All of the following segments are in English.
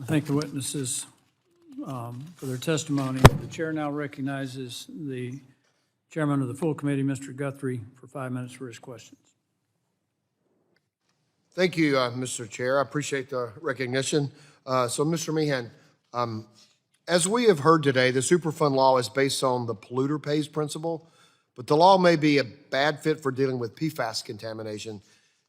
I thank the witnesses for their testimony. The chair now recognizes the chairman of the full committee, Mr. Guthrie, for 5 minutes for his questions. Thank you, Mr. Chair. I appreciate the recognition. So, Mr. Meehan, as we have heard today, the Superfund law is based on the polluter pays principle, but the law may be a bad fit for dealing with PFAS contamination.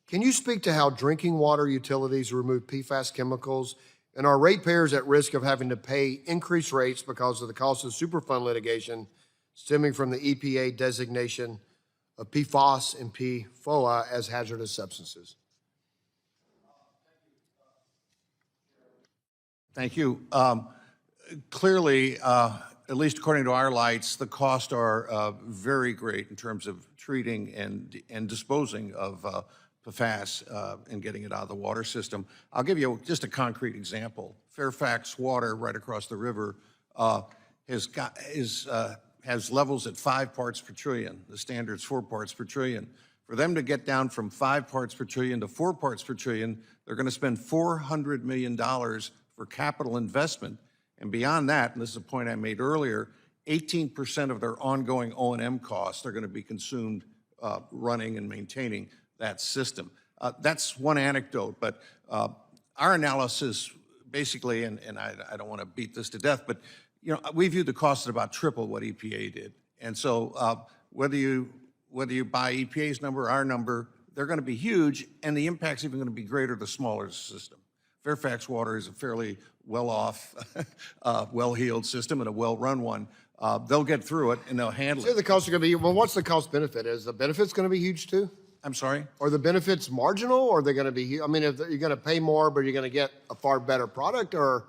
Can you speak to how drinking water utilities remove PFAS chemicals, and are ratepayers at risk of having to pay increased rates because of the cost of Superfund litigation stemming from the EPA designation of PFAS and PFOA as hazardous substances? Thank you. Clearly, at least according to our lights, the costs are very great in terms of treating and disposing of PFAS and getting it out of the water system. I'll give you just a concrete example. Fairfax Water, right across the river, has levels at 5 parts per trillion. The standard's 4 parts per trillion. For them to get down from 5 parts per trillion to 4 parts per trillion, they're going to spend $400 million for capital investment. And beyond that, and this is a point I made earlier, 18% of their ongoing O&M costs are going to be consumed running and maintaining that system. That's one anecdote, but our analysis basically, and I don't want to beat this to death, but we view the cost at about triple what EPA did. And so whether you buy EPA's number, our number, they're going to be huge, and the impact's even going to be greater the smaller the system. Fairfax Water is a fairly well-off, well-heeled system and a well-run one. They'll get through it and they'll handle it. The costs are going to be, well, what's the cost benefit? Is the benefits going to be huge too? I'm sorry? Are the benefits marginal, or are they going to be, I mean, if you're going to pay more, but you're going to get a far better product, or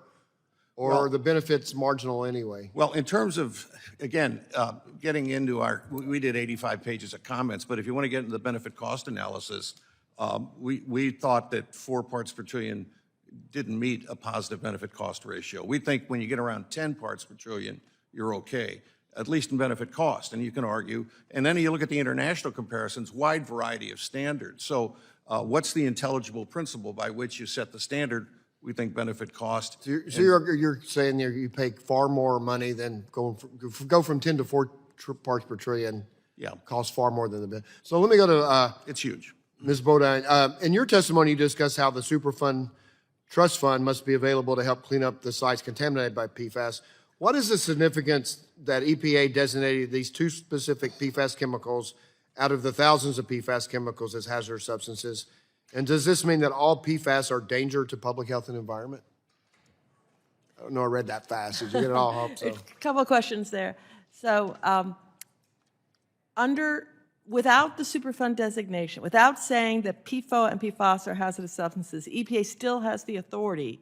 are the benefits marginal anyway? Well, in terms of, again, getting into we did 85 pages of comments, but if you want to get into the benefit cost analysis, we thought that 4 parts per trillion didn't meet a positive benefit cost ratio. We think when you get around 10 parts per trillion, you're okay, at least in benefit cost, and you can argue. And then you look at the international comparisons, wide variety of standards. So what's the intelligible principle by which you set the standard? We think benefit cost. So you're saying you pay far more money than go from 10 to 4 parts per trillion. Yeah. Costs far more than the benefit. So let me go to it's huge. Ms. Bodine. In your testimony, you discussed how the Superfund trust fund must be available to help clean up the sites contaminated by PFAS. What is the significance that EPA designated these 2 specific PFAS chemicals out of the thousands of PFAS chemicals as hazardous substances? And does this mean that all PFAS are danger to public health and environment? I don't know, I read that fast. Did you get it all? I hope so. A couple of questions there. So without the Superfund designation, without saying that PFOA and PFAS are hazardous substances, EPA still has the authority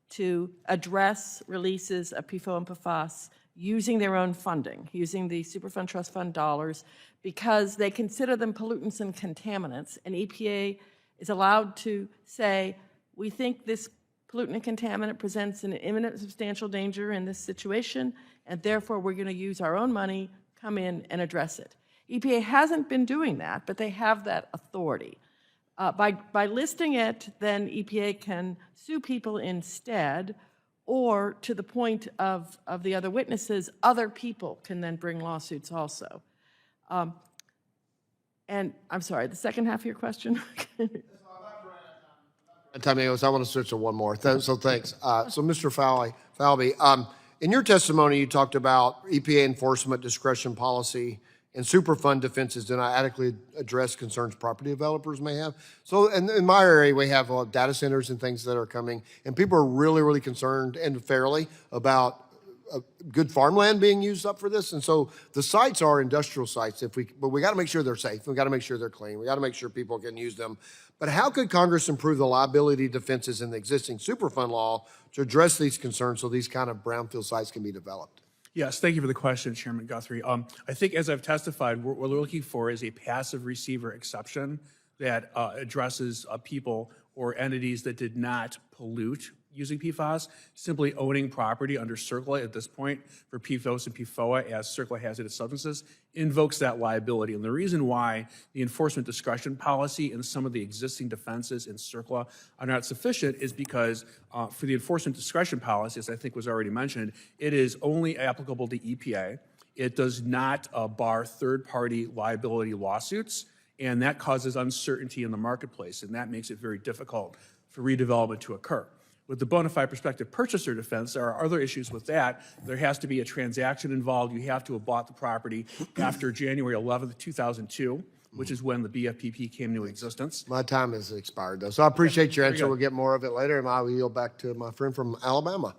to address releases of PFOA and PFAS using their own funding, using the Superfund Trust Fund dollars, because they consider them pollutants and contaminants, and EPA is allowed to say, we think this pollutant and contaminant presents an imminent substantial danger in this situation, and therefore we're going to use our own money, come in and address it. EPA hasn't been doing that, but they have that authority. By listing it, then EPA can sue people instead, or to the point of the other witnesses, other people can then bring lawsuits also. And I'm sorry, the second half of your question? I want to switch to one more. So thanks. So Mr. Falvey, in your testimony, you talked about EPA enforcement discretion policy and Superfund defenses do not adequately address concerns property developers may have. So in my area, we have data centers and things that are coming, and people are really, really concerned, and fairly, about good farmland being used up for this. And so the sites are industrial sites, but we got to make sure they're safe. We got to make sure they're clean. We got to make sure people can use them. But how could Congress improve the liability defenses in the existing Superfund law to address these concerns so these kind of brownfield sites can be developed? Yes, thank you for the question, Chairman Guthrie. I think as I've testified, what we're looking for is a passive receiver exception that addresses people or entities that did not pollute using PFAS. Simply owning property under CERCLA at this point for PFOS and PFOA as CERCLA hazardous substances invokes that liability. And the reason why the enforcement discretion policy and some of the existing defenses in CERCLA are not sufficient is because for the enforcement discretion policy, as I think was already mentioned, it is only applicable to EPA. It does not bar third-party liability lawsuits, and that causes uncertainty in the marketplace, and that makes it very difficult for redevelopment to occur. With the bona fide prospective purchaser defense, there are other issues with that. There has to be a transaction involved. You have to have bought the property after January 11th, 2002, which is when the BFPP came into existence. My time has expired, though, so I appreciate your answer. We'll get more of it later, and I will yield back to my friend from Alabama.